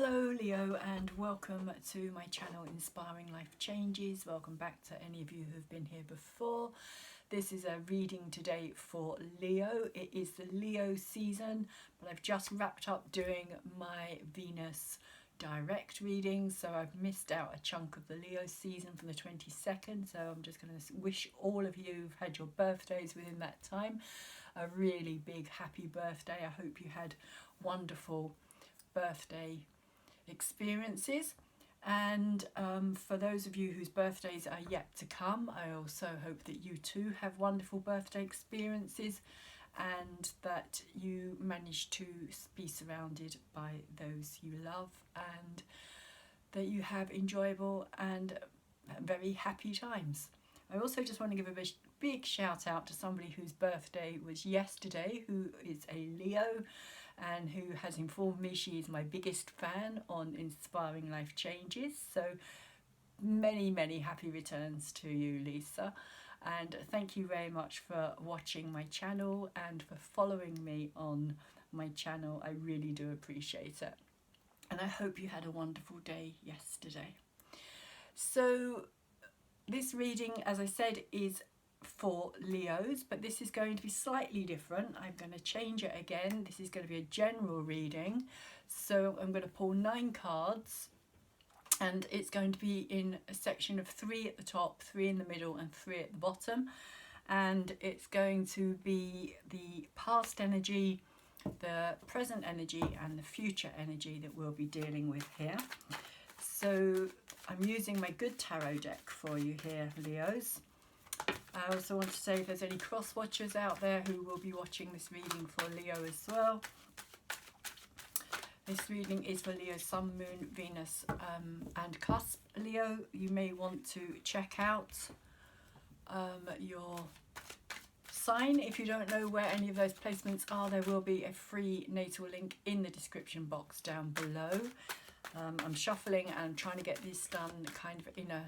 Hello Leo, and welcome to my channel Inspiring Life Changes. Welcome back to any of you who have been here before. This is a reading today for Leo. It is the Leo season, but I've just wrapped up doing my Venus direct reading, so I've missed out a chunk of the Leo season from the 22nd. So I'm just going to wish all of you who've had your birthdays within that time a really big happy birthday. I hope you had wonderful birthday experiences, and for those of you whose birthdays are yet to come, I also hope that you too have wonderful birthday experiences and that you manage to be surrounded by those you love and that you have enjoyable and very happy times. I also just want to give a big shout out to somebody whose birthday was yesterday, who is a Leo and who has informed me she is my biggest fan on Inspiring Life Changes. So many happy returns to you, Lisa, and thank you very much for watching my channel and for following me on my channel. I really do appreciate it, and I hope you had a wonderful day yesterday. So this reading, as I said, is for Leos, but this is going to be slightly different. I'm going to change it again. This is going to be a general reading, so I'm going to pull 9 cards, and it's going to be in a section of 3 at the top, 3 in the middle and 3 at the bottom, and it's going to be the past energy, the present energy and the future energy that we'll be dealing with here. So I'm using my good tarot deck for you here, Leos. I also want to say if there's any cross watchers out there who will be watching this reading for Leo as well. This reading is for Leo, Sun, Moon, Venus and Cusp. Leo, you may want to check out your sign. If you don't know where any of those placements are, there will be a free natal link in the description box down below. I'm shuffling and trying to get this done kind of in a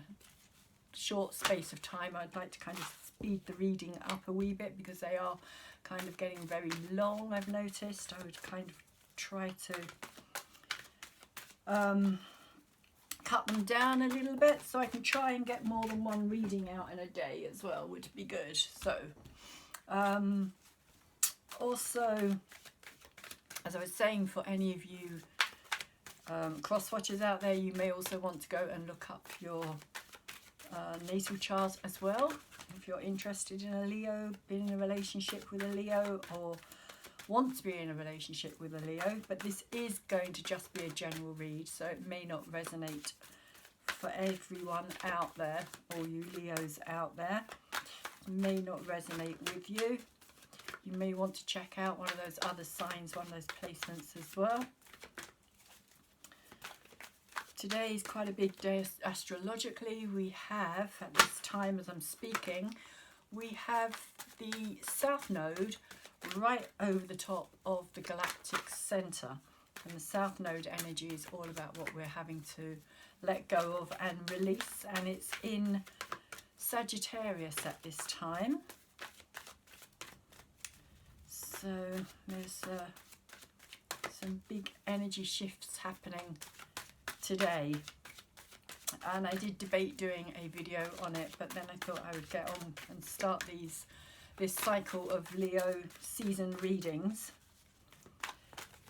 short space of time. I'd like to kind of speed the reading up a wee bit because they are kind of getting very long, I've noticed. I would kind of try to cut them down a little bit so I can try and get more than one reading out in a day as well, would be good. So also, as I was saying, for any of you cross watchers out there, you may also want to go and look up your natal chart as well if you're interested in a Leo, being in a relationship with a Leo, or want to be in a relationship with a Leo. But this is going to just be a general read, so it may not resonate for everyone out there, all you Leos out there. It may not resonate with you. You may want to check out one of those other signs, one of those placements as well. Today is quite a big day astrologically. We have, at this time as I'm speaking, we have the South Node right over the top of the galactic centre. And the South Node energy is all about what we're having to let go of and release. And it's in Sagittarius at this time. So there's some big energy shifts happening today, and I did debate doing a video on it, but then I thought I would get on and start this cycle of Leo season readings.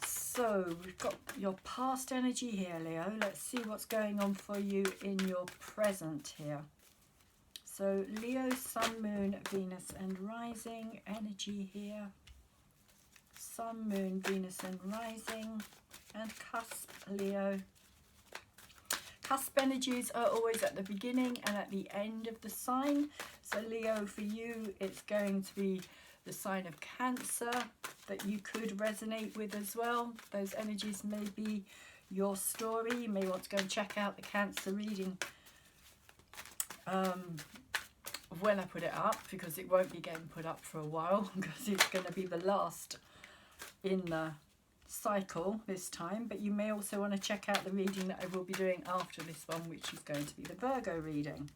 So we've got your past energy here, Leo. Let's see what's going on for you in your present here. So Leo, Sun, Moon, Venus and Rising energy here. Sun, Moon, Venus and Rising and Cusp, Leo. Cusp energies are always at the beginning and at the end of the sign. So Leo, for you, it's going to be the sign of Cancer that you could resonate with as well. Those energies may be your story. You may want to go and check out the Cancer reading when I put it up, because it won't be getting put up for a while because it's going to be the last in the cycle this time. But you may also want to check out the reading that I will be doing after this one, which is going to be the Virgo reading,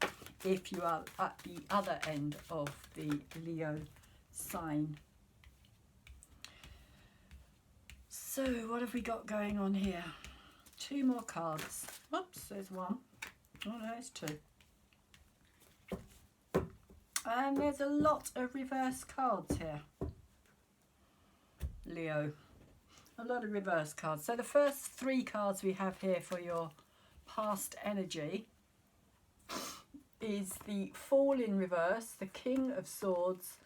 if you are at the other end of the Leo sign. So what have we got going on here? 2 more cards. Oops, there's 1. Oh no, it's 2. And there's a lot of reverse cards here, Leo. A lot of reverse cards. So the first 3 cards we have here for your past energy is the Fool in reverse, the King of Swords,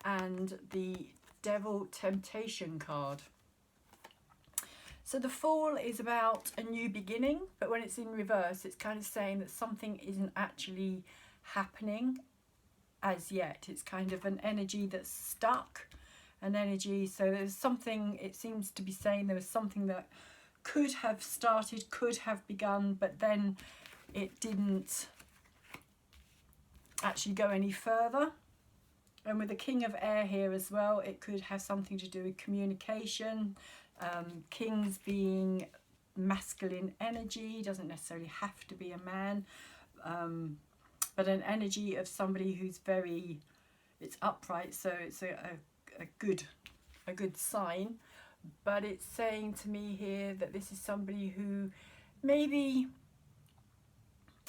and the Devil Temptation card. So the Fool is about a new beginning, but when it's in reverse, it's kind of saying that something isn't actually happening as yet. It's kind of an energy that's stuck, an energy. So there's something, it seems to be saying there was something that could have started, could have begun, but then it didn't actually go any further. And with the King of Air here as well, it could have something to do with communication. Kings being masculine energy, doesn't necessarily have to be a man, but an energy of somebody who's very, it's upright, so it's a good sign. But it's saying to me here that this is somebody who maybe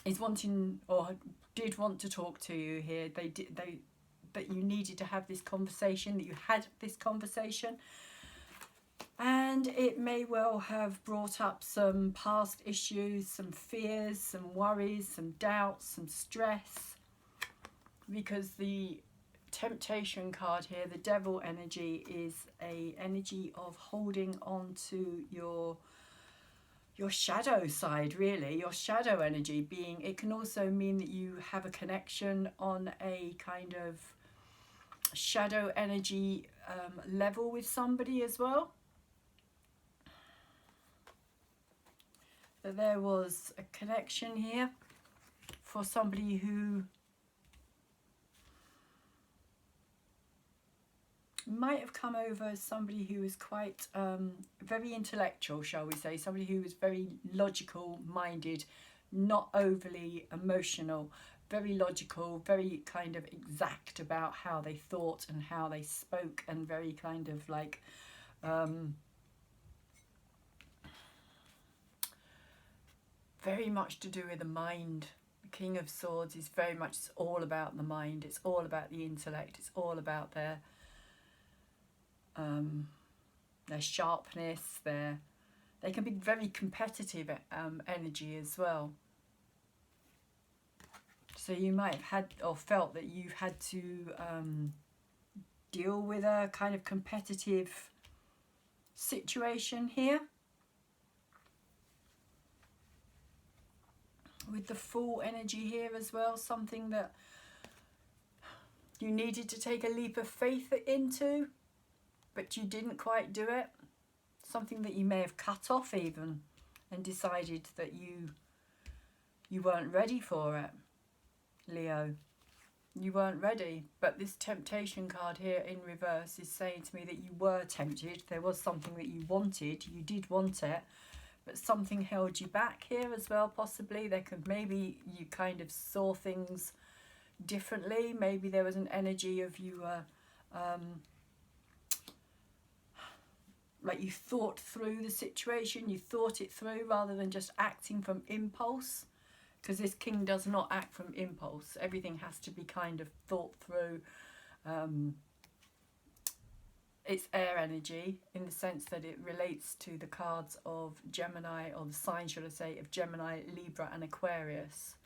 is wanting or did want to talk to you here. That you needed to have this conversation, that you had this conversation. And it may well have brought up some past issues, some fears, some worries, some doubts, some stress. Because the Temptation card here, the Devil energy, is a energy of holding on to your shadow side, really. Your shadow energy being, it can also mean that you have a connection on a kind of shadow energy level with somebody as well. That there was a connection here for somebody who might have come over as somebody who was quite very intellectual, shall we say, somebody who was very logical minded, not overly emotional, very logical, very kind of exact about how they thought and how they spoke, and very kind of like very much to do with the mind. The King of Swords is very much, it's all about the mind, it's all about the intellect, it's all about their sharpness, they can be very competitive energy as well. So you might have had or felt that you've had to deal with a kind of competitive situation here. With the Fool energy here as well, something that you needed to take a leap of faith into, but you didn't quite do it. Something that you may have cut off even and decided that you weren't ready for it, Leo. You weren't ready. But this Temptation card here in reverse is saying to me that you were tempted. There was something that you wanted. You did want it, but something held you back here as well, possibly. Maybe you kind of saw things differently. Maybe there was an energy of you like you thought through the situation, you thought it through rather than just acting from impulse, because this King does not act from impulse. Everything has to be kind of thought through. It's air energy in the sense that it relates to the cards of Gemini, or the sign, should I say, of Gemini, Libra and Aquarius.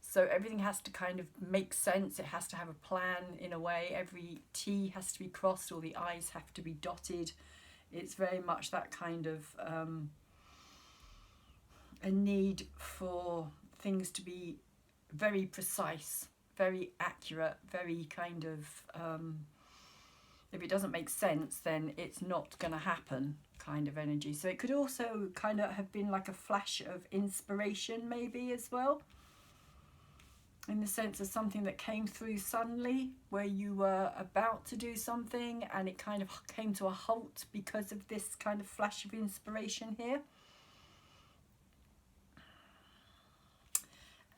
So everything has to kind of make sense. It has to have a plan in a way. Every T has to be crossed, or the I's have to be dotted. It's very much that kind of a need for things to be very precise, very accurate, very kind of, if it doesn't make sense, then it's not going to happen kind of energy. So it could also kind of have been like a flash of inspiration maybe as well, in the sense of something that came through suddenly, where you were about to do something and it kind of came to a halt because of this kind of flash of inspiration here.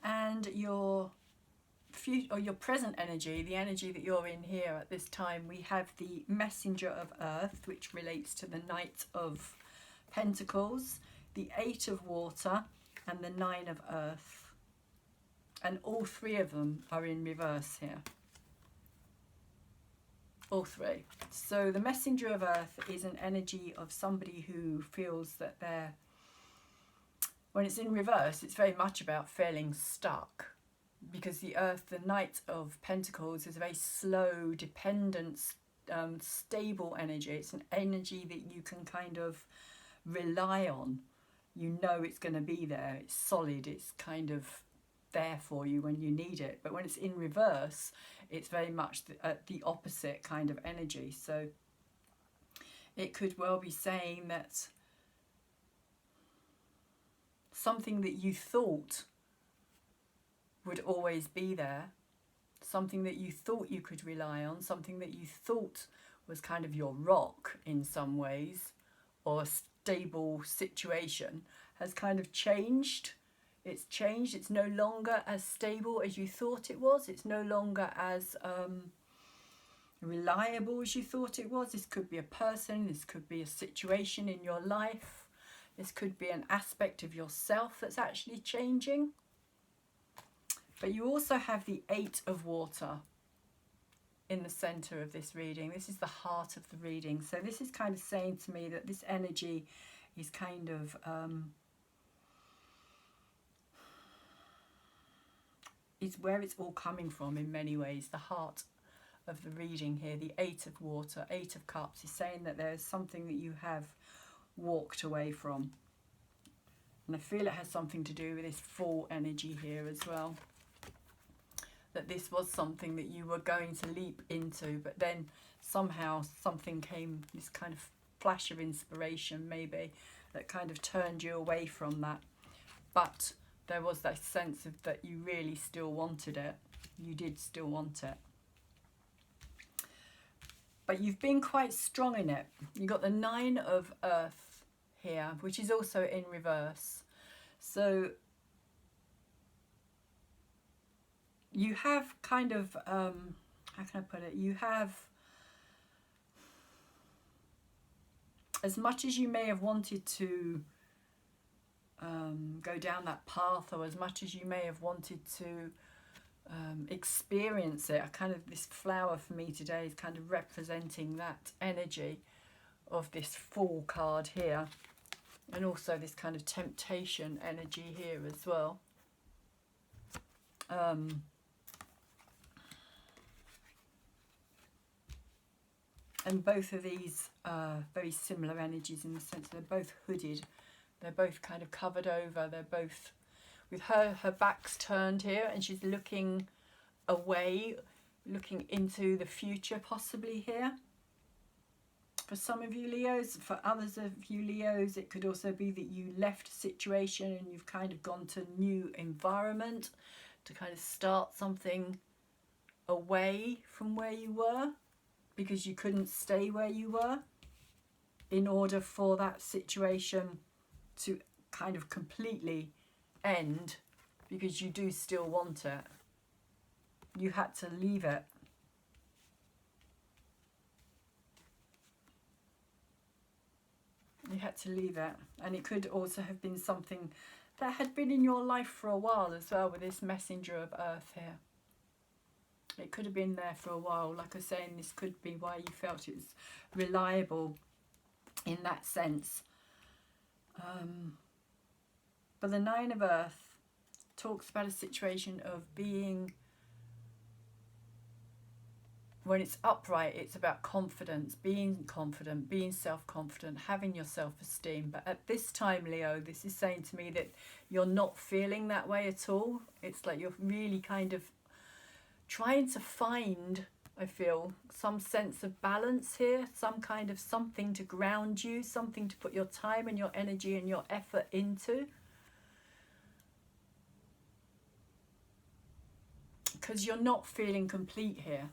And your future, or your present energy, the energy that you're in here at this time, we have the Messenger of Earth, which relates to the Knight of Pentacles, the 8 of water, and the 9 of earth. And all 3 of them are in reverse here. All 3. So the messenger of earth is an energy of somebody who feels that they're, when it's in reverse, it's very much about feeling stuck. Because the earth, the Knight of Pentacles, is a very slow, dependent, stable energy. It's an energy that you can kind of rely on. You know it's going to be there. It's solid. It's kind of there for you when you need it. But when it's in reverse, it's very much the opposite kind of energy. So it could well be saying that something that you thought would always be there, something that you thought you could rely on, something that you thought was kind of your rock in some ways, or a stable situation, has kind of changed. It's changed. It's no longer as stable as you thought it was. It's no longer as reliable as you thought it was. This could be a person, this could be a situation in your life, this could be an aspect of yourself that's actually changing. But you also have the 8 of water in the center of this reading. This is the heart of the reading. So this is kind of saying to me that this energy is kind of is where it's all coming from in many ways. The heart of the reading here, the 8 of water, 8 of cups, is saying that there is something that you have walked away from. And I feel it has something to do with this full energy here as well. That this was something that you were going to leap into, but then somehow something came, this kind of flash of inspiration maybe, that kind of turned you away from that. But there was that sense of that you really still wanted it. You did still want it. But you've been quite strong in it. You've got the 9 of earth here, which is also in reverse. So you have kind of, how can I put it? You have, as much as you may have wanted to go down that path, or as much as you may have wanted to experience it, this flower for me today is kind of representing that energy of this Fool card here, and also this kind of temptation energy here as well. And both of these are very similar energies in the sense they're both hooded. They're both kind of covered over. They're both, with her back's turned here and she's looking away, looking into the future possibly here. For some of you Leos, for others of you Leos, it could also be that you left a situation and you've kind of gone to a new environment to kind of start something away from where you were, because you couldn't stay where you were in order for that situation to kind of completely end, because you do still want it. You had to leave it. You had to leave it. And it could also have been something that had been in your life for a while as well, with this messenger of earth here. It could have been there for a while. Like I was saying, this could be why you felt it was reliable in that sense. But the 9 of earth talks about a situation of being, when it's upright, it's about confidence, being confident, being self-confident, having your self-esteem. But at this time, Leo, this is saying to me that you're not feeling that way at all. It's like you're really kind of trying to find, I feel, some sense of balance here, some kind of something to ground you, something to put your time and your energy and your effort into. Because you're not feeling complete here.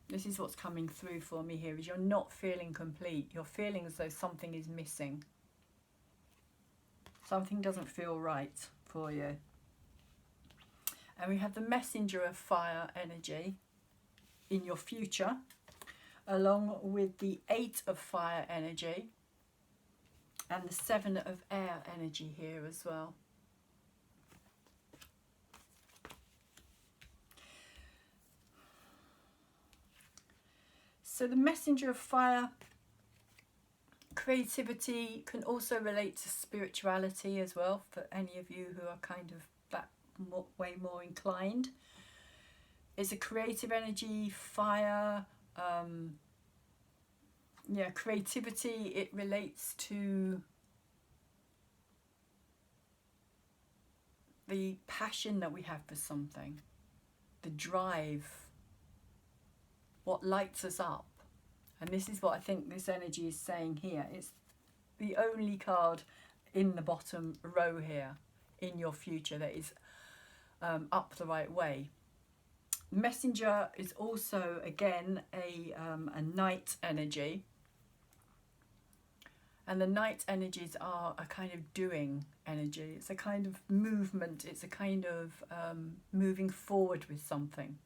This is what's coming through for me here, is you're not feeling complete. You're feeling as though something is missing. Something doesn't feel right for you. And we have the messenger of fire energy in your future, along with the 8 of fire energy. And the 7 of air energy here as well. So the messenger of fire, creativity, can also relate to spirituality as well, for any of you who are kind of that way more inclined. It's a creative energy, fire, yeah, creativity. It relates to the passion that we have for something, the drive, what lights us up. And this is what I think this energy is saying here. It's the only card in the bottom row here in your future that is up the right way. Messenger is also, again, a night energy. And the night energies are a kind of doing energy. It's a kind of movement. It's a kind of moving forward with something.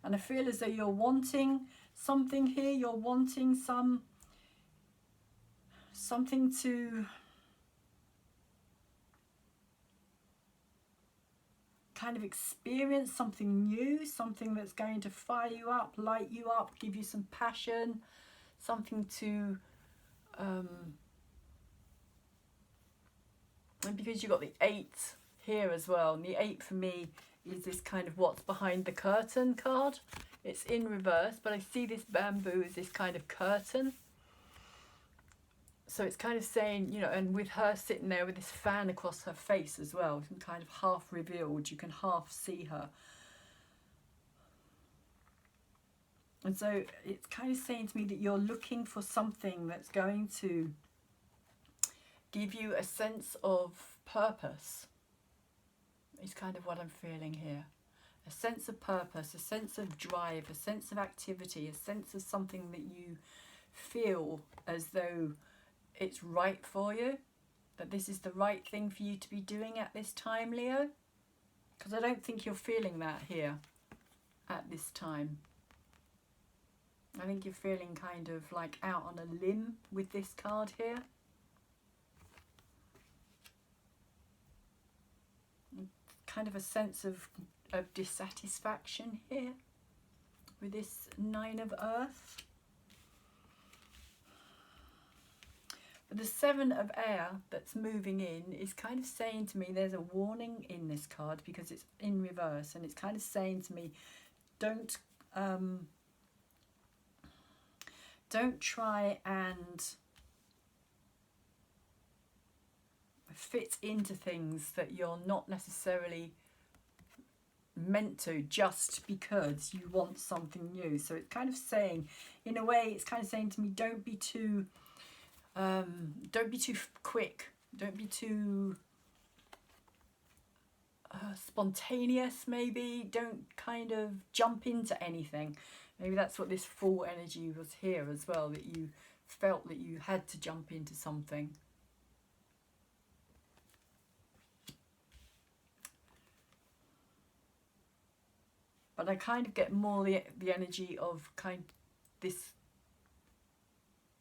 And I feel as though you're wanting something here. You're wanting something to kind of experience, something new, something that's going to fire you up, light you up, give you some passion, something to and because you've got the 8 here as well, and the 8 for me is this kind of what's behind the curtain card. It's in reverse, but I see this bamboo as this kind of curtain. So it's kind of saying, you know, and with her sitting there with this fan across her face as well, kind of half revealed, you can half see her. And so it's kind of saying to me that you're looking for something that's going to give you a sense of purpose. Is kind of what I'm feeling here. A sense of purpose, a sense of drive, a sense of activity, a sense of something that you feel as though it's right for you, that this is the right thing for you to be doing at this time, Leo. Because I don't think you're feeling that here at this time. I think you're feeling kind of like out on a limb with this card here. Kind of a sense of dissatisfaction here with this 9 of Earth. But the 7 of air that's moving in is kind of saying to me there's a warning in this card because it's in reverse, and it's kind of saying to me don't try and fit into things that you're not necessarily meant to just because you want something new. So it's kind of saying, in a way, it's kind of saying to me, don't be too quick, don't be too spontaneous. Maybe don't kind of jump into anything. Maybe that's what this Fool energy was here as well, that you felt that you had to jump into something. But I kind of get more the energy of kind of this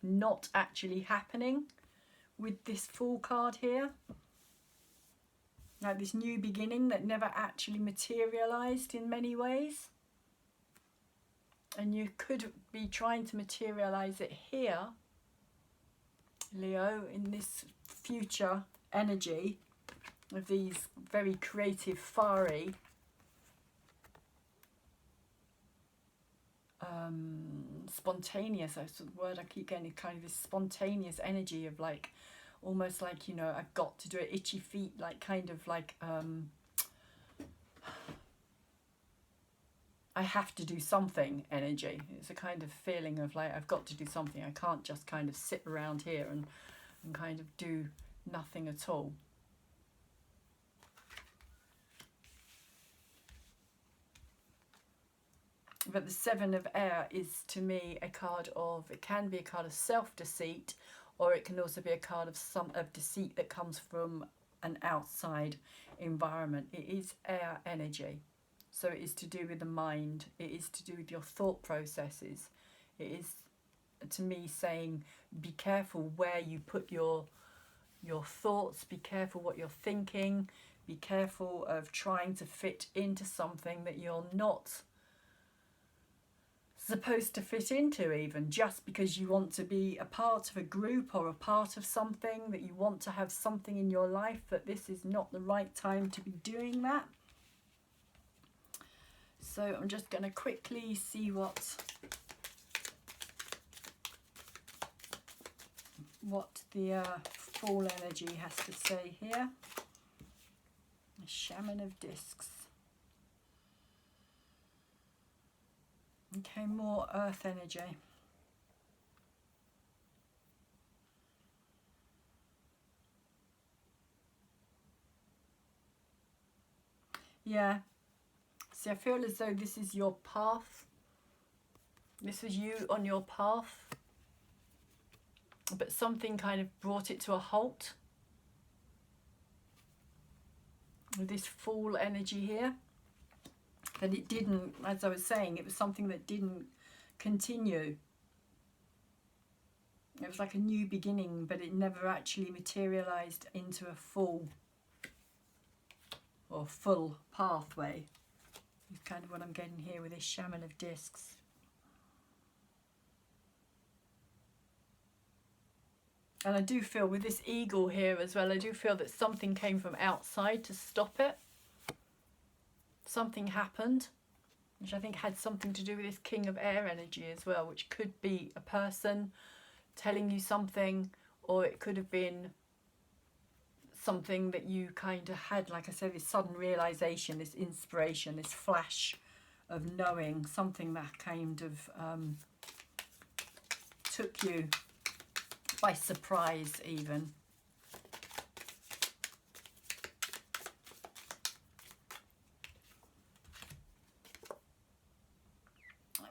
not actually happening with this Fool card here. Like this new beginning that never actually materialised in many ways. And you could be trying to materialise it here, Leo, in this future energy of these very creative, fiery, spontaneous, that's the word I keep getting, kind of this spontaneous energy of like, almost like, you know, I've got to do it, itchy feet, like kind of like, I have to do something energy. It's a kind of feeling of like, I've got to do something. I can't just kind of sit around here and kind of do nothing at all. But the 7 of air is to me a card of, it can be a card of self-deceit, or it can also be a card of deceit that comes from an outside environment. It is air energy. So it is to do with the mind. It is to do with your thought processes. It is to me saying be careful where you put your thoughts, be careful what you're thinking, be careful of trying to fit into something that you're not supposed to fit into, even just because you want to be a part of a group or a part of something, that you want to have something in your life, that this is not the right time to be doing that. So I'm just going to quickly see what the Fool energy has to say here. The Shaman of Discs. Okay, more earth energy. Yeah. See, I feel as though this is your path. This was you on your path. But something kind of brought it to a halt. With this Fool energy here. That it didn't, as I was saying, it was something that didn't continue. It was like a new beginning, but it never actually materialized into a full or full pathway. Is kind of what I'm getting here with this Shaman of Discs. And I do feel with this eagle here as well, I do feel that something came from outside to stop it. Something happened, which I think had something to do with this King of Air energy as well, which could be a person telling you something, or it could have been something that you kind of had, like I said, this sudden realization, this inspiration, this flash of knowing, something that kind of took you by surprise even.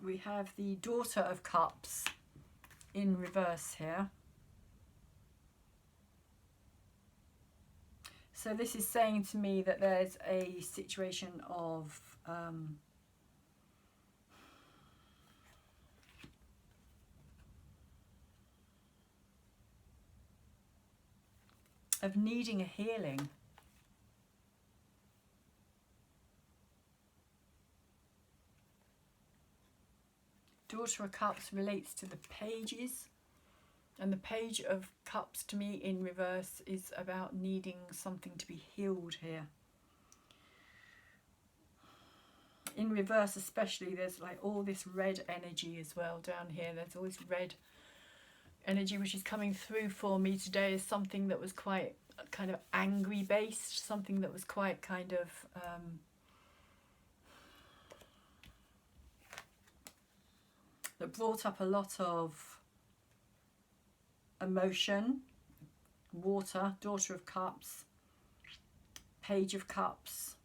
We have the Daughter of Cups in reverse here. So this is saying to me that there's a situation of needing a healing. Daughter of Cups relates to the pages, and the Page of Cups to me in reverse is about needing something to be healed here. In reverse especially, there's like all this red energy as well down here. There's all this red energy which is coming through for me today as something that was quite kind of angry based, something that was quite kind of that brought up a lot of emotion. Water, Daughter of Cups, Page of Cups.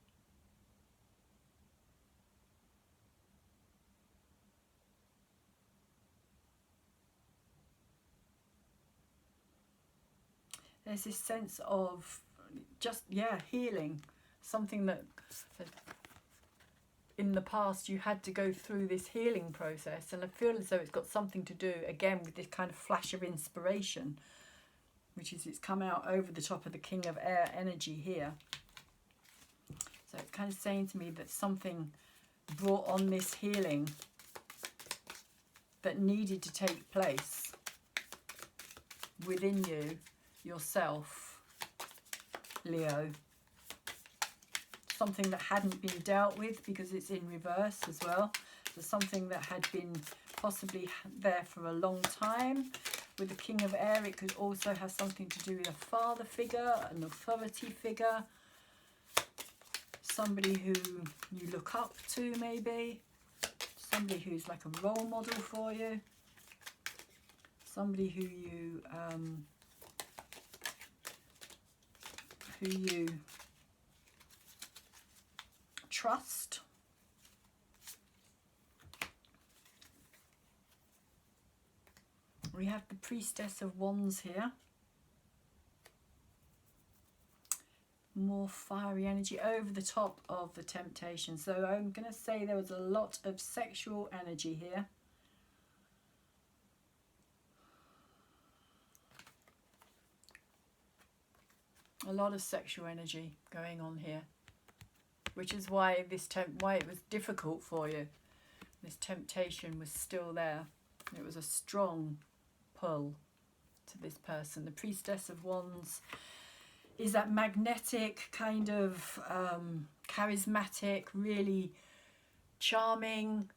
There's this sense of just, yeah, healing. Something that in the past you had to go through this healing process, and I feel as though it's got something to do again with this kind of flash of inspiration, which is it's come out over the top of the King of Air energy here. So it's kind of saying to me that something brought on this healing that needed to take place within you, yourself, Leo. Something that hadn't been dealt with because it's in reverse as well. So something that had been possibly there for a long time. With the King of Air, it could also have something to do with a father figure, an authority figure, somebody who you look up to maybe, somebody who's like a role model for you, somebody who you trust. We have the Priestess of Wands here. More fiery energy over the top of the temptation. So I'm going to say there was a lot of sexual energy here. A lot of sexual energy going on here, which is why why it was difficult for you. This temptation was still there. It was a strong pull to this person. The Priestess of Wands is that magnetic kind of charismatic, really charming,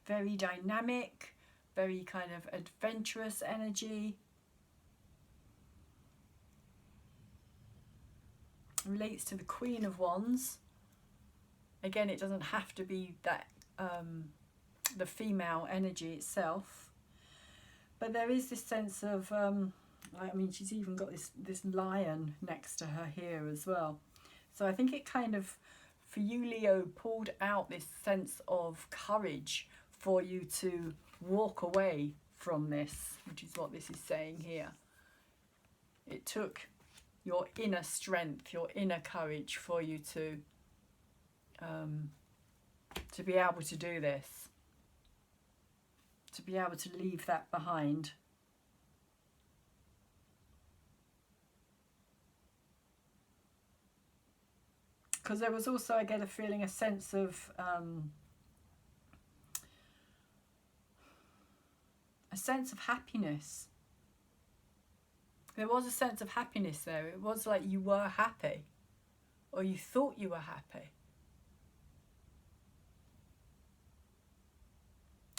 very dynamic, very kind of adventurous energy. Relates to the Queen of Wands. Again, it doesn't have to be that the female energy itself, but there is this sense of I mean, she's even got this lion next to her here as well. So I think it kind of, for you, Leo, pulled out this sense of courage for you to walk away from this, which is what this is saying here. It took your inner strength, your inner courage for you to be able to do this, to be able to leave that behind. Because there was also, I get a feeling, a sense of happiness. There was a sense of happiness there. It was like you were happy, or you thought you were happy.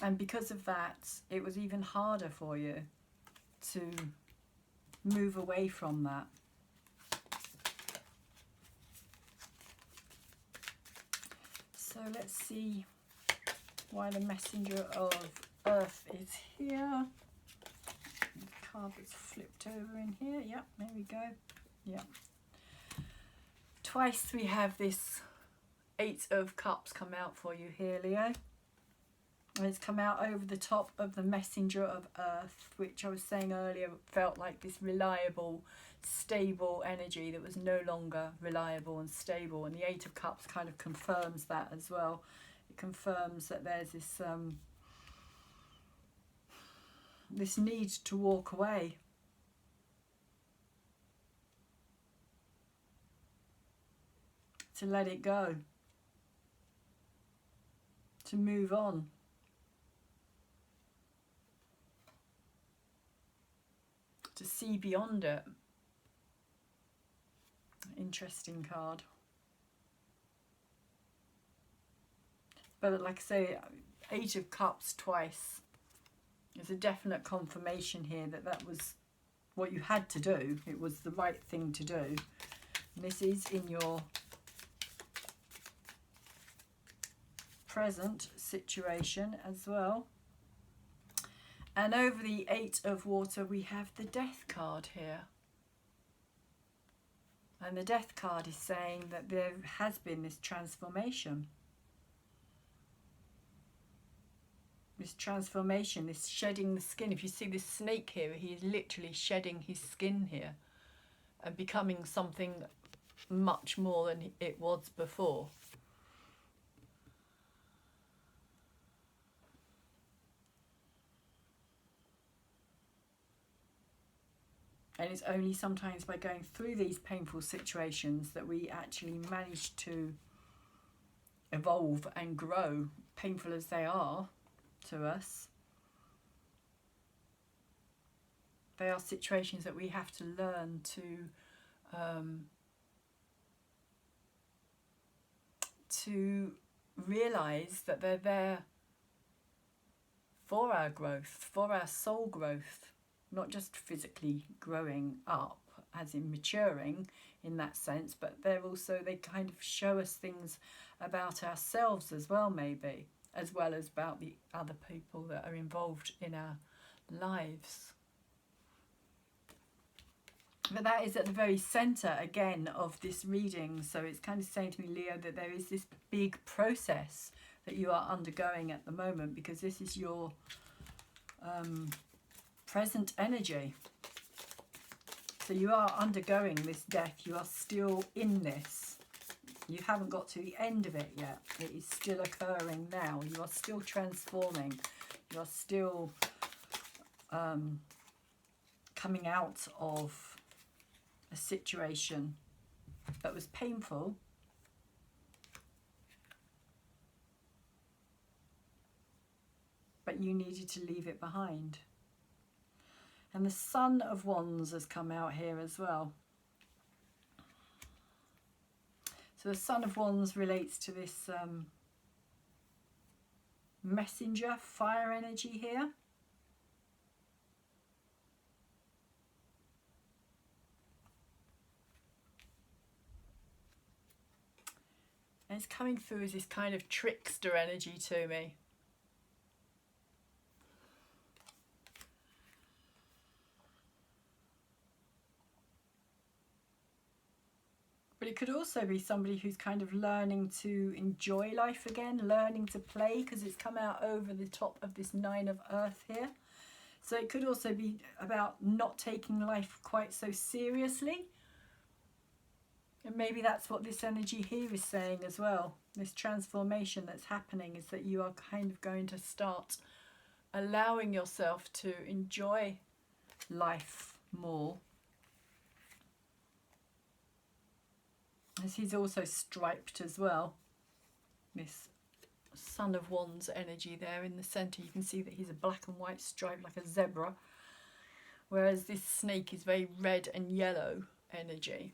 And because of that, it was even harder for you to move away from that. So let's see why the Messenger of Earth is here. The card that's flipped over in here. Yep, there we go. Yep. Twice we have this Eight of Cups come out for you here, Leo. And it's come out over the top of the Messenger of Earth, which I was saying earlier felt like this reliable, stable energy that was no longer reliable and stable. And the Eight of Cups kind of confirms that as well. It confirms that there's this this need to walk away. To let it go. To move on. To see beyond it. Interesting card. But like I say, Eight of Cups twice. There's a definite confirmation here that that was what you had to do. It was the right thing to do. And this is in your present situation as well. And over the Eight of Water, we have the Death card here. And the Death card is saying that there has been this transformation. This transformation, this shedding the skin. If you see this snake here, he is literally shedding his skin here and becoming something much more than it was before. And it's only sometimes by going through these painful situations that we actually manage to evolve and grow, painful as they are to us. They are situations that we have to learn to realise that they're there for our growth, for our soul growth. Not just physically growing up, as in maturing in that sense, but they kind of show us things about ourselves as well, maybe, as well as about the other people that are involved in our lives. But that is at the very centre, again, of this reading. So it's kind of saying to me, Leo, that there is this big process that you are undergoing at the moment, because this is your present energy. So you are undergoing this death. You are still in this. You haven't got to the end of it yet. It is still occurring now. You are still transforming. You're still coming out of a situation that was painful, but you needed to leave it behind. And the Son of Wands has come out here as well. So the Son of Wands relates to this messenger, fire energy here. And it's coming through as this kind of trickster energy to me. But it could also be somebody who's kind of learning to enjoy life again, learning to play, because it's come out over the top of this Nine of Earth here. So it could also be about not taking life quite so seriously. And maybe that's what this energy here is saying as well. This transformation that's happening is that you are kind of going to start allowing yourself to enjoy life more. As he's also striped as well. This Son of Wands energy there in the centre. You can see that he's a black and white stripe like a zebra. Whereas this snake is very red and yellow energy.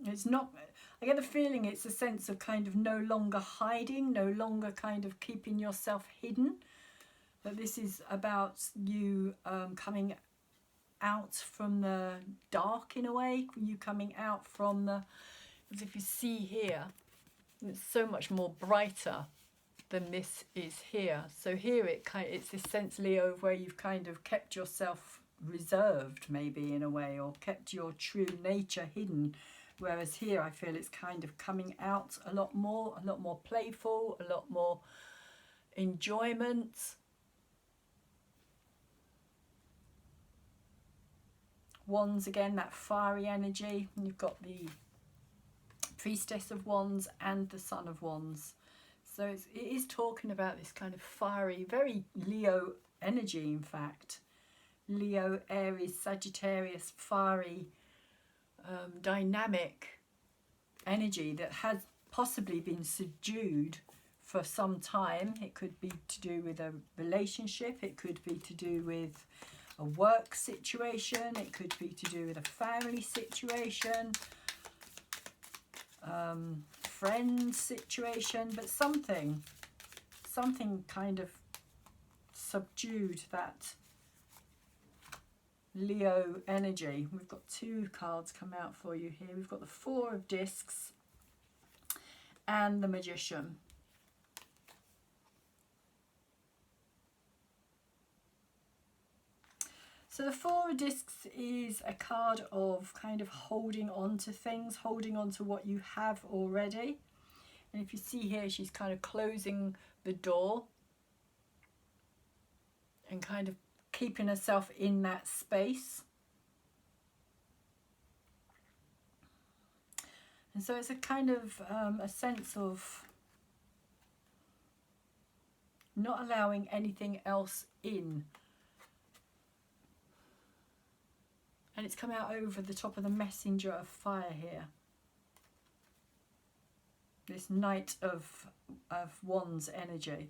It's not, I get the feeling it's a sense of kind of no longer hiding, no longer kind of keeping yourself hidden. But this is about you coming out from the dark in a way, you coming out from the, as if you see here, it's so much more brighter than this is here. So here it's this sense, Leo, of where you've kind of kept yourself reserved maybe in a way, or kept your true nature hidden. Whereas here I feel it's kind of coming out a lot more playful, a lot more enjoyment. Wands again, that fiery energy. And you've got the Priestess of Wands and the Son of Wands. So it is talking about this kind of fiery, very Leo energy in fact. Leo, Aries, Sagittarius, fiery, dynamic energy that has possibly been subdued for some time. It could be to do with a relationship, it could be to do with a work situation, it could be to do with a family situation, friend situation, but something kind of subdued that Leo energy. We've got two cards come out for you here. We've got the Four of Discs and the Magician. So the Four of Discs is a card of kind of holding on to things, holding on to what you have already. And if you see here, she's kind of closing the door and kind of keeping herself in that space. And so it's a kind of a sense of not allowing anything else in. And it's come out over the top of the Messenger of Fire here. This Knight of Wands energy.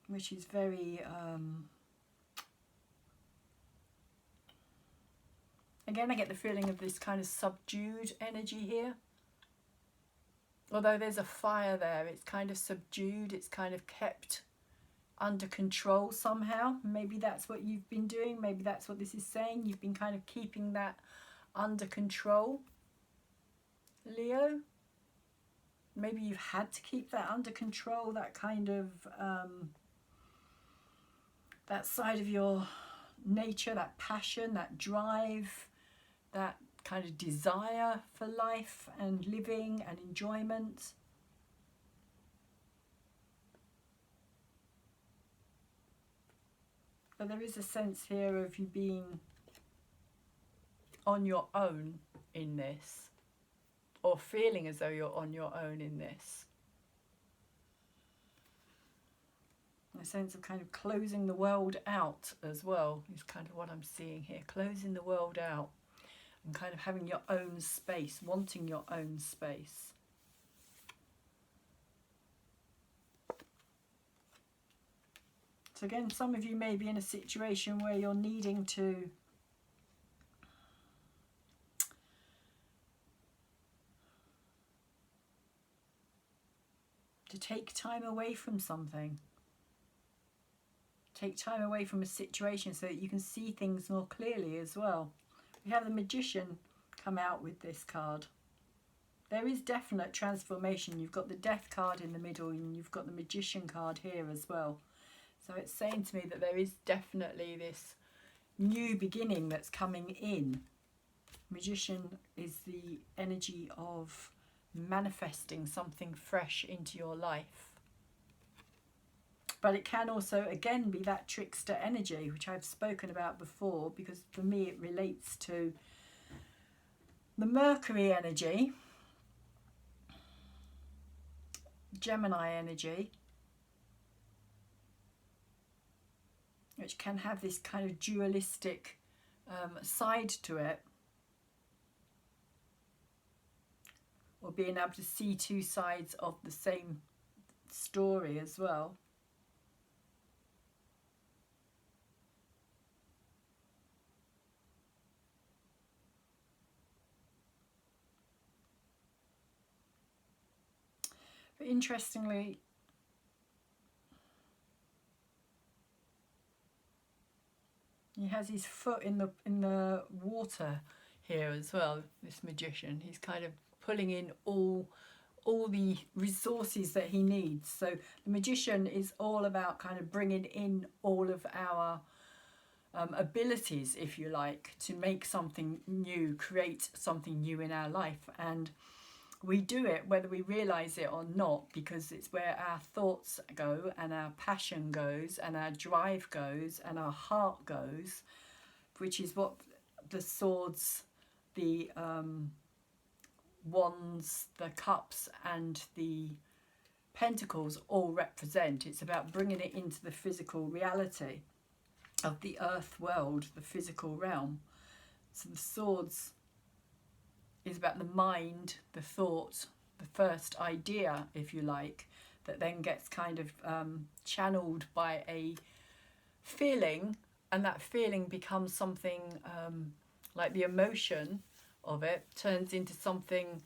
Which is very, again, I get the feeling of this kind of subdued energy here. Although there's a fire there, it's kind of subdued, it's kind of kept under control somehow. Maybe that's what you've been doing, maybe that's what this is saying. You've been kind of keeping that under control, Leo. Maybe you've had to keep that under control, that kind of, that side of your nature, that passion, that drive, that kind of desire for life and living and enjoyment. But there is a sense here of you being on your own in this, or feeling as though you're on your own in this. A sense of kind of closing the world out as well is kind of what I'm seeing here. Closing the world out and kind of having your own space, wanting your own space. So again, some of you may be in a situation where you're needing to take time away from something. Take time away from a situation so that you can see things more clearly as well. We have the Magician come out with this card. There is definite transformation. You've got the Death card in the middle and you've got the Magician card here as well. So it's saying to me that there is definitely this new beginning that's coming in. Magician is the energy of manifesting something fresh into your life. But it can also, again, be that trickster energy, which I've spoken about before, because for me it relates to the Mercury energy, Gemini energy, which can have this kind of dualistic side to it, or being able to see two sides of the same story as well. But interestingly, he has his foot in the water here as well, this Magician. He's kind of pulling in all the resources that he needs. So the Magician is all about kind of bringing in all of our abilities, if you like, to make something new, create something new in our life. And we do it whether we realise it or not, because it's where our thoughts go and our passion goes and our drive goes and our heart goes, which is what the swords, the wands, the cups and the pentacles all represent. It's about bringing it into the physical reality of the earth world, the physical realm. So the swords is about the mind, the thought, the first idea, if you like, that then gets kind of channeled by a feeling, and that feeling becomes something like the emotion of it turns into something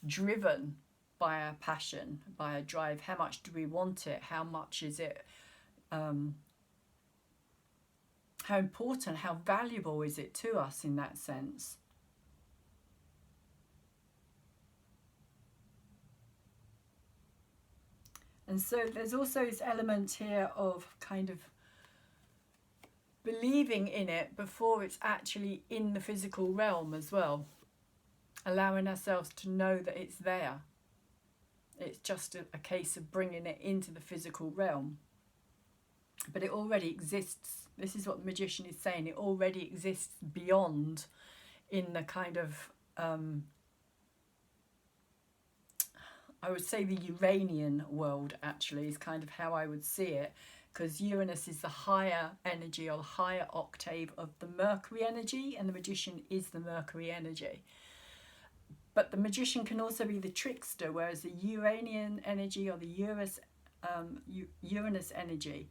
driven by a passion, by a drive. How much do we want it? How much is it? How important, how valuable is it to us in that sense? And so there's also this element here of kind of believing in it before it's actually in the physical realm as well. Allowing ourselves to know that it's there. It's just a case of bringing it into the physical realm. But it already exists. This is what the Magician is saying. It already exists beyond, in the kind of I would say the Uranian world, actually, is kind of how I would see it, because Uranus is the higher energy or higher octave of the Mercury energy, and the Magician is the Mercury energy. But the Magician can also be the trickster, whereas the Uranian energy or the Uranus energy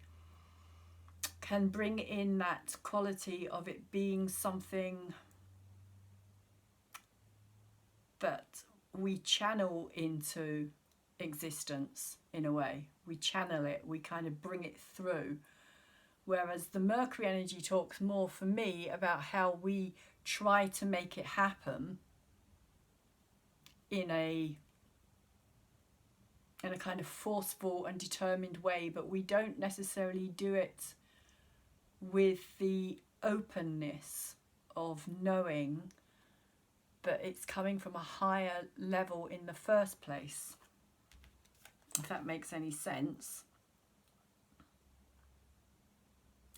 can bring in that quality of it being something that we channel into existence in a way. We channel it, we kind of bring it through. Whereas the Mercury energy talks more, for me, about how we try to make it happen in a kind of forceful and determined way, but we don't necessarily do it with the openness of knowing that it's coming from a higher level in the first place, if that makes any sense.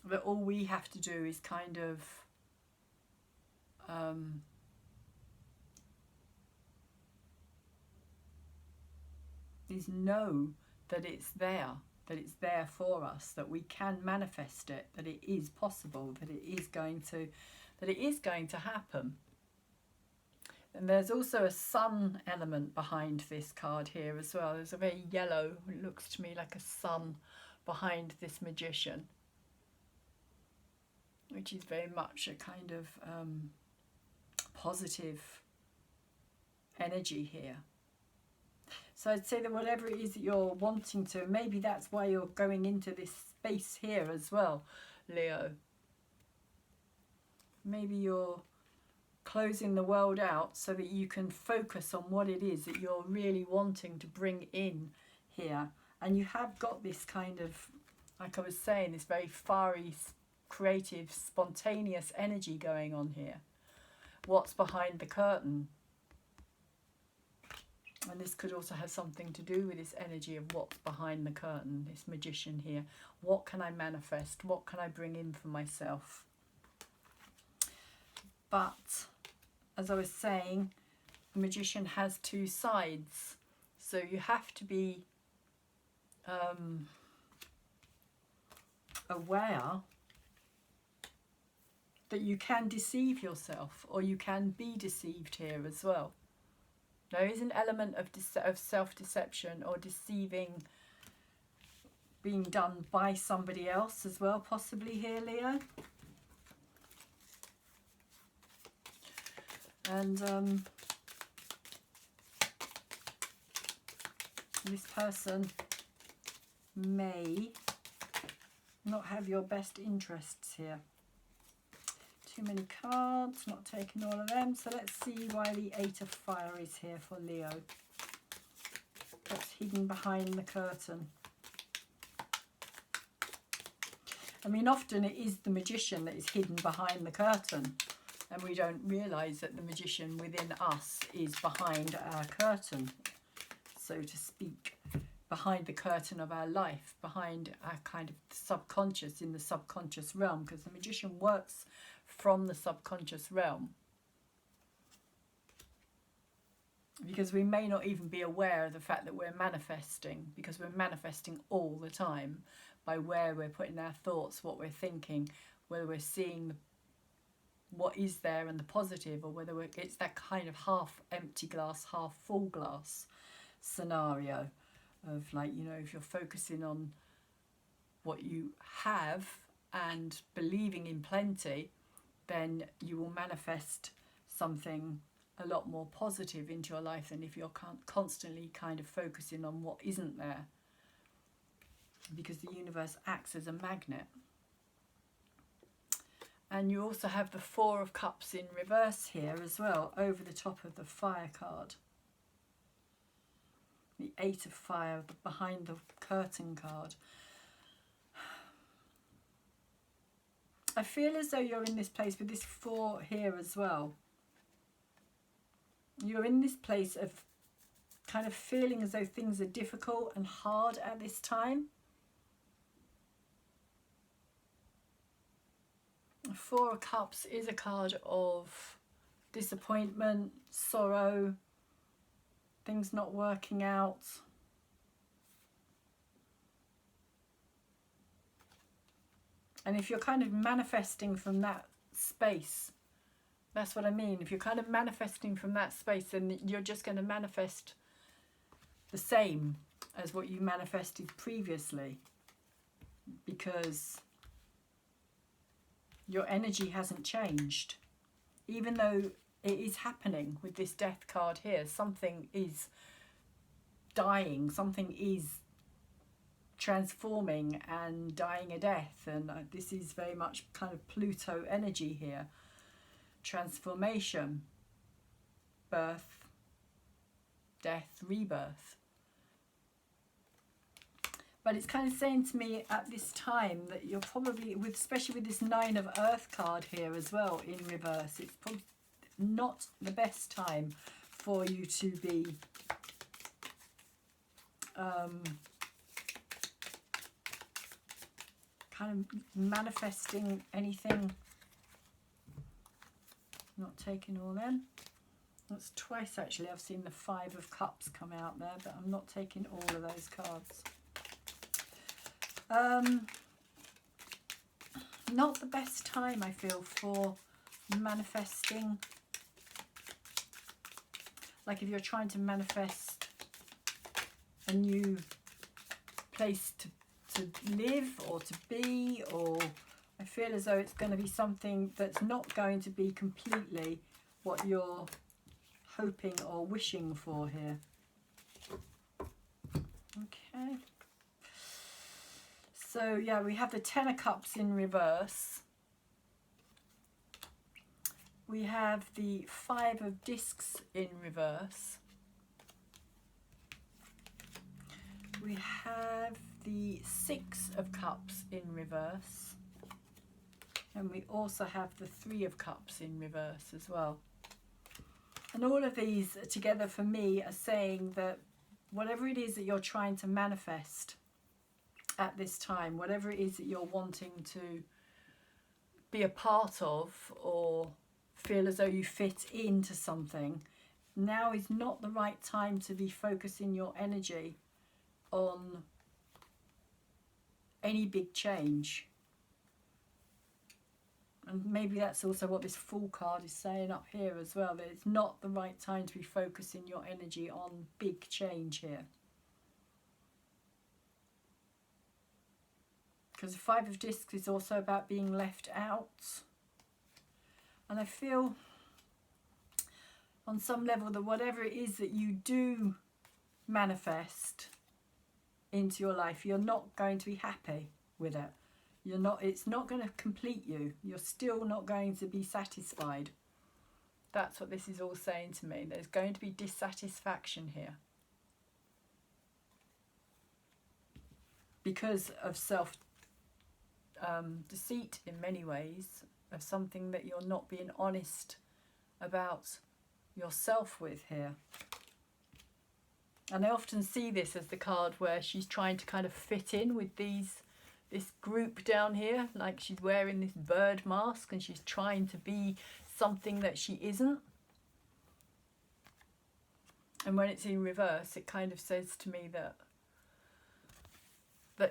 that all we have to do is kind of is know that it's there for us, that we can manifest it, that it is possible, that it is going to happen. And there's also a sun element behind this card here as well. There's a very yellow, it looks to me like a sun behind this magician, which is very much a kind of positive energy here. So I'd say that whatever it is that you're wanting to, maybe that's why you're going into this space here as well, Leo. Maybe you're closing the world out so that you can focus on what it is that you're really wanting to bring in here. And you have got this kind of, like I was saying, this very fiery, creative, spontaneous energy going on here. What's behind the curtain? And this could also have something to do with this energy of what's behind the curtain, this magician here. What can I manifest? What can I bring in for myself? But, as I was saying, the magician has two sides. So you have to be aware that you can deceive yourself, or you can be deceived here as well. There is an element of self-deception or deceiving being done by somebody else as well, possibly here, Leo. And this person may not have your best interests here. Too many cards, not taking all of them. So let's see why the Eight of Fire is here for Leo. What's hidden behind the curtain? I mean, often it is the magician that is hidden behind the curtain, and we don't realise that the magician within us is behind our curtain, so to speak, behind the curtain of our life, behind our kind of subconscious, in the subconscious realm, because the magician works from the subconscious realm. Because we may not even be aware of the fact that we're manifesting, because we're manifesting all the time by where we're putting our thoughts, what we're thinking, whether we're seeing what is there and the positive, or whether it's that kind of half empty glass, half full glass scenario of, like, you know, if you're focusing on what you have and believing in plenty, then you will manifest something a lot more positive into your life than if you're constantly kind of focusing on what isn't there, because the universe acts as a magnet. And you also have the Four of Cups in reverse here as well, over the top of the Fire card. The Eight of Fire behind the curtain card. I feel as though you're in this place with this Four here as well. You're in this place of kind of feeling as though things are difficult and hard at this time. The Four of Cups is a card of disappointment, sorrow, things not working out. And if you're kind of manifesting from that space, that's what I mean. If you're kind of manifesting from that space, then you're just going to manifest the same as what you manifested previously, because your energy hasn't changed. Even though it is happening with this Death card here, something is dying, something is transforming and dying a death, and this is very much kind of Pluto energy here. Transformation, birth, death, rebirth. But it's kind of saying to me at this time that you're probably, especially with this Nine of Earth card here as well in reverse, it's probably not the best time for you to be kind of manifesting anything. Not taking all them. That's twice actually I've seen the 5 of Cups come out there, but I'm not taking all of those cards. Not the best time, I feel, for manifesting. Like if you're trying to manifest a new place to live or to be, or I feel as though it's going to be something that's not going to be completely what you're hoping or wishing for here. Okay. So yeah, we have the 10 of Cups in reverse. We have the 5 of Discs in reverse. We have the 6 of Cups in reverse. And we also have the 3 of Cups in reverse as well. And all of these together for me are saying that whatever it is that you're trying to manifest at this time, whatever it is that you're wanting to be a part of or feel as though you fit into something, now is not the right time to be focusing your energy on any big change. And maybe that's also what this Fool card is saying up here as well, that it's not the right time to be focusing your energy on big change here. Because the 5 of Discs is also about being left out. And I feel on some level that whatever it is that you do manifest into your life, you're not going to be happy with it. You're not, it's not going to complete you. You're still not going to be satisfied. That's what this is all saying to me. There's going to be dissatisfaction here. Because of deceit in many ways, of something that you're not being honest about yourself with here. And I often see this as the card where she's trying to kind of fit in with this group down here, like she's wearing this bird mask and she's trying to be something that she isn't. And when it's in reverse, it kind of says to me that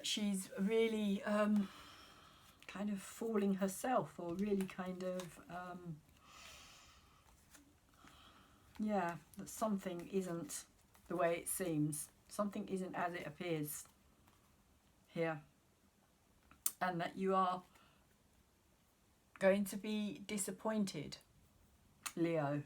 she's really kind of fooling herself, or really kind of yeah, that something isn't the way it seems, something isn't as it appears here, and that you are going to be disappointed, Leo.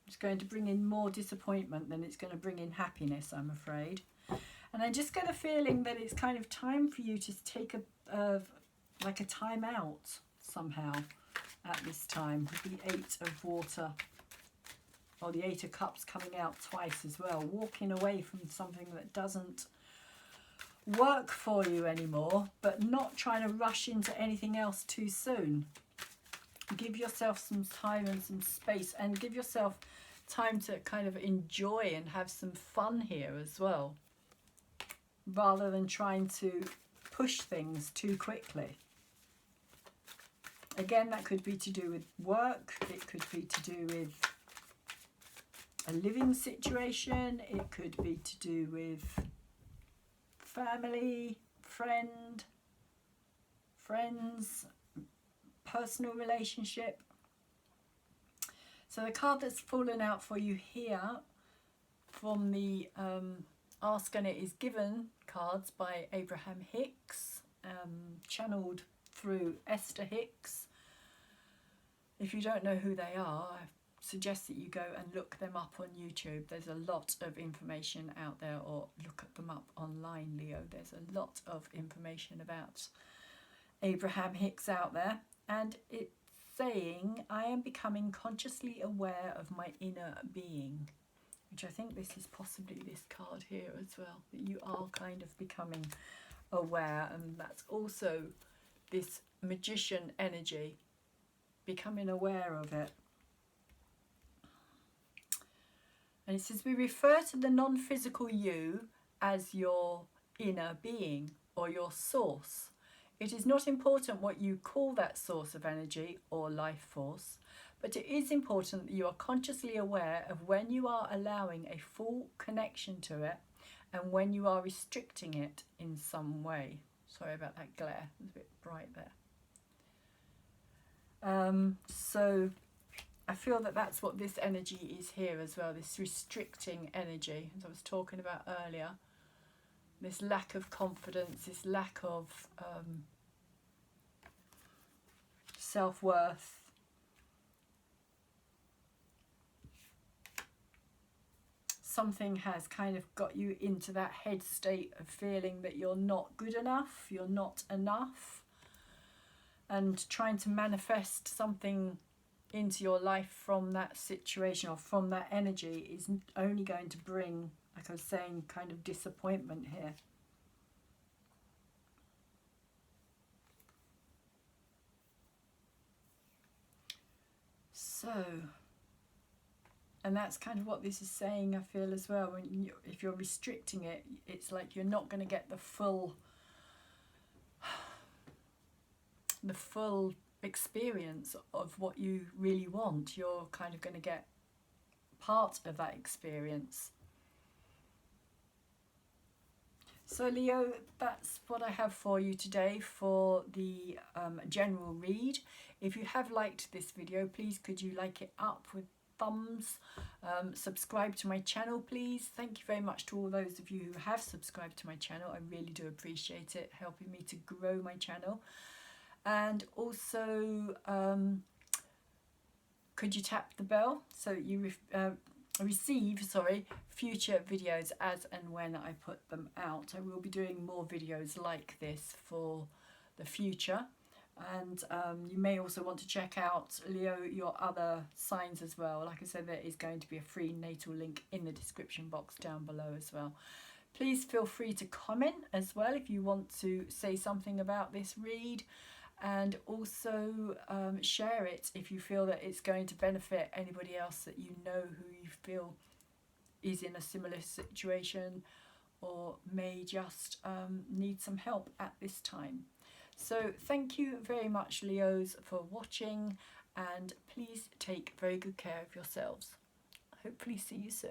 It's going to bring in more disappointment than it's going to bring in happiness, I'm afraid. And I just get a feeling that it's kind of time for you to take like a time out somehow at this time, with the 8 of Water, or the 8 of Cups coming out twice as well. Walking away from something that doesn't work for you anymore, but not trying to rush into anything else too soon. Give yourself some time and some space, and give yourself time to kind of enjoy and have some fun here as well, rather than trying to push things too quickly. Again, that could be to do with work, it could be to do with a living situation, it could be to do with family, friends, personal relationship. So the card that's fallen out for you here from the Ask and It Is Given cards by Abraham Hicks, channeled through Esther Hicks. If you don't know who they are, I suggest that you go and look them up on YouTube. There's a lot of information out there, or look at them up online, Leo. There's a lot of information about Abraham Hicks out there, and it's saying, I am becoming consciously aware of my inner being, which I think this is possibly this card here as well, that you are kind of becoming aware, and that's also this Magician energy, becoming aware of it. And it says, we refer to the non-physical you as your inner being or your source. It is not important what you call that source of energy or life force, but it is important that you are consciously aware of when you are allowing a full connection to it and when you are restricting it in some way. Sorry about that glare, it's a bit bright there. So I feel that that's what this energy is here as well, this restricting energy, as I was talking about earlier. This lack of confidence, this lack of self-worth. Something has kind of got you into that head state of feeling that you're not good enough, you're not enough, and trying to manifest something into your life from that situation or from that energy is only going to bring, like I was saying, kind of disappointment here. So, and that's kind of what this is saying, I feel, as well. When if you're restricting it, it's like you're not going to get the full experience of what you really want. You're kind of going to get part of that experience. So Leo, that's what I have for you today for the general read. If you have liked this video, please could you like it up with thumbs, subscribe to my channel please. Thank you very much to all those of you who have subscribed to my channel. I really do appreciate it, helping me to grow my channel. And also could you tap the bell so you receive future videos as and when I put them out. I will be doing more videos like this for the future. And you may also want to check out, Leo, your other signs as well. Like I said, there is going to be a free natal link in the description box down below as well. Please feel free to comment as well if you want to say something about this read, and also share it if you feel that it's going to benefit anybody else that you know who you feel is in a similar situation or may just need some help at this time. So thank you very much, Leos, for watching, and please take very good care of yourselves. Hopefully see you soon.